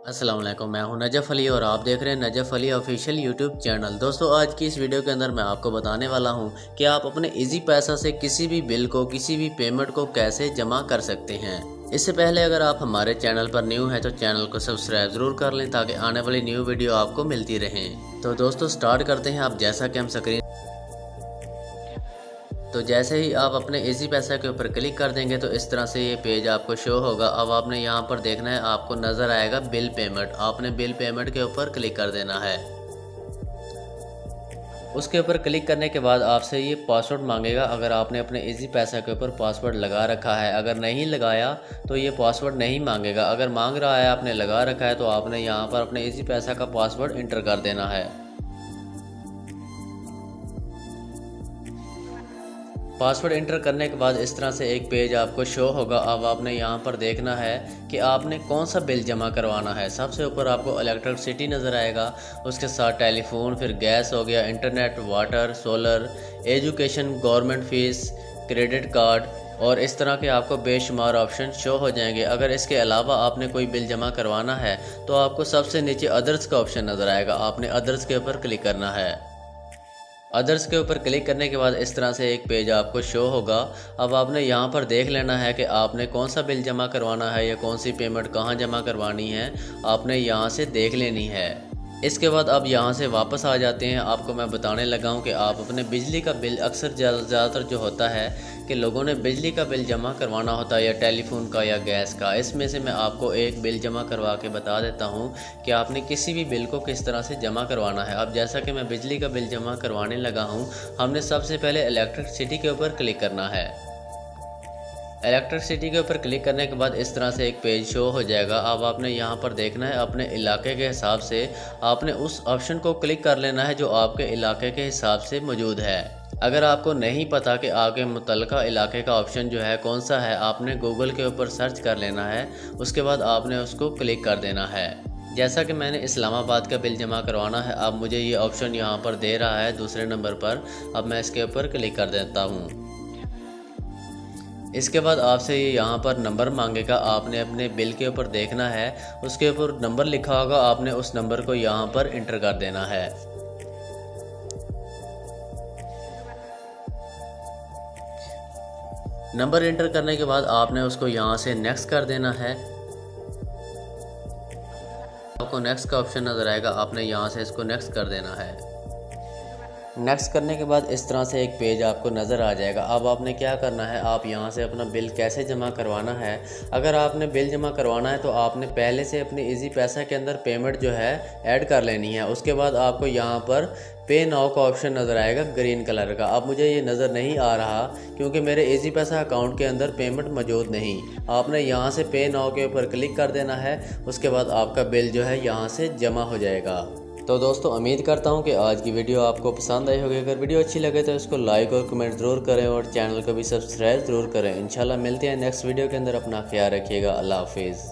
अस्सलाम वालेकुम, मैं हूं नजफ़ अली और आप देख रहे हैं Najaf Ali official YouTube channel. दोस्तों, आज की इस वीडियो के अंदर मैं आपको बताने वाला हूं कि आप अपने इजी पैसा से किसी भी बिल को, किसी भी पेमेंट को कैसे जमा कर सकते हैं। इससे पहले अगर आप हमारे चैनल पर न्यू हैं तो चैनल को सब्सक्राइब ज़रूर कर लें ताकि आने वाली न्यू वीडियो आपको मिलती रहें। तो दोस्तों, स्टार्ट करते हैं। आप जैसा कि हम स्क्रीन तो जैसे ही आप अपने इजी पैसा के ऊपर क्लिक कर देंगे तो इस तरह से ये पेज आपको शो होगा। अब आपने यहाँ पर देखना है, आपको नज़र आएगा बिल पेमेंट। आपने बिल पेमेंट के ऊपर क्लिक कर देना है। उसके ऊपर क्लिक करने के बाद आपसे ये पासवर्ड मांगेगा। अगर आपने अपने इजी पैसा के ऊपर पासवर्ड लगा रखा है, अगर नहीं लगाया तो ये पासवर्ड नहीं मांगेगा। अगर मांग रहा है, आपने लगा रखा है, तो आपने यहाँ पर अपने इजी पैसा का पासवर्ड इंटर कर देना है। पासवर्ड इंटर करने के बाद इस तरह से एक पेज आपको शो होगा। अब आपने यहाँ पर देखना है कि आपने कौन सा बिल जमा करवाना है। सबसे ऊपर आपको इलेक्ट्रिसिटी नज़र आएगा, उसके साथ टेलीफोन, फिर गैस हो गया, internet, water, solar, education, government fees, credit card और इस तरह के आपको बेशुमार ऑप्शन शो हो जाएंगे। अगर इसके अलावा आपने कोई बिल जमा करवाना है तो आपको सबसे नीचे अदर्स का ऑप्शन नज़र आएगा। आपने अदर्स के ऊपर क्लिक करना है। अदर्स के ऊपर क्लिक करने के बाद इस तरह से एक पेज आपको शो होगा। अब आपने यहाँ पर देख लेना है कि आपने कौन सा बिल जमा करवाना है या कौन सी पेमेंट कहाँ जमा करवानी है, आपने यहाँ से देख लेनी है। इसके बाद अब यहाँ से वापस आ जाते हैं। आपको मैं बताने लगा हूँ कि आप अपने बिजली का बिल, अक्सर ज़्यादातर जो होता है कि लोगों ने बिजली का बिल जमा करवाना होता है या टेलीफोन का या गैस का। इसमें से मैं आपको एक बिल जमा करवा के बता देता हूँ कि आपने किसी भी बिल को किस तरह से जमा करवाना है। अब जैसा कि मैं बिजली का बिल जमा करवाने लगा हूँ, हमने सबसे पहले इलेक्ट्रिसिटी के ऊपर क्लिक करना है। इलेक्ट्रिसिटी के ऊपर क्लिक करने के बाद इस तरह से एक पेज शो हो जाएगा। अब आपने यहाँ पर देखना है, अपने इलाके के हिसाब से आपने उस ऑप्शन को क्लिक कर लेना है जो आपके इलाके के हिसाब से मौजूद है। अगर आपको नहीं पता कि आपके मुतल्लिका इलाके का ऑप्शन जो है कौन सा है, आपने गूगल के ऊपर सर्च कर लेना है। उसके बाद आपने उसको क्लिक कर देना है। जैसा कि मैंने इस्लामाबाद का बिल जमा करवाना है, अब मुझे ये ऑप्शन यहाँ पर दे रहा है दूसरे नंबर पर। अब मैं इसके ऊपर क्लिक कर देता हूँ। इसके बाद आपसे ये यहाँ पर नंबर मांगेगा। आपने अपने बिल के ऊपर देखना है, उसके ऊपर नंबर लिखा होगा, आपने उस नंबर को यहाँ पर इंटर कर देना है। नंबर इंटर करने के बाद आपने उसको यहाँ से नेक्स्ट कर देना है। आपको नेक्स्ट का ऑप्शन नज़र आएगा, आपने यहाँ से इसको नेक्स्ट कर देना है। नेक्स्ट करने के बाद इस तरह से एक पेज आपको नज़र आ जाएगा। अब आपने क्या करना है, आप यहाँ से अपना बिल कैसे जमा करवाना है। अगर आपने बिल जमा करवाना है तो आपने पहले से अपनी इजी पैसा के अंदर पेमेंट जो है ऐड कर लेनी है। उसके बाद आपको यहाँ पर पे नाउ का ऑप्शन नज़र आएगा ग्रीन कलर का। अब मुझे ये नज़र नहीं आ रहा क्योंकि मेरे इजी पैसा अकाउंट के अंदर पेमेंट मौजूद नहीं। आपने यहाँ से पे नाउ के ऊपर क्लिक कर देना है। उसके बाद आपका बिल जो है यहाँ से जमा हो जाएगा। तो दोस्तों, उम्मीद करता हूँ कि आज की वीडियो आपको पसंद आई होगी। अगर वीडियो अच्छी लगे तो इसको लाइक और कमेंट ज़रूर करें और चैनल को भी सब्सक्राइब ज़रूर करें। इंशाल्लाह मिलते हैं नेक्स्ट वीडियो के अंदर। अपना ख्याल रखिएगा। अल्लाह हाफिज़।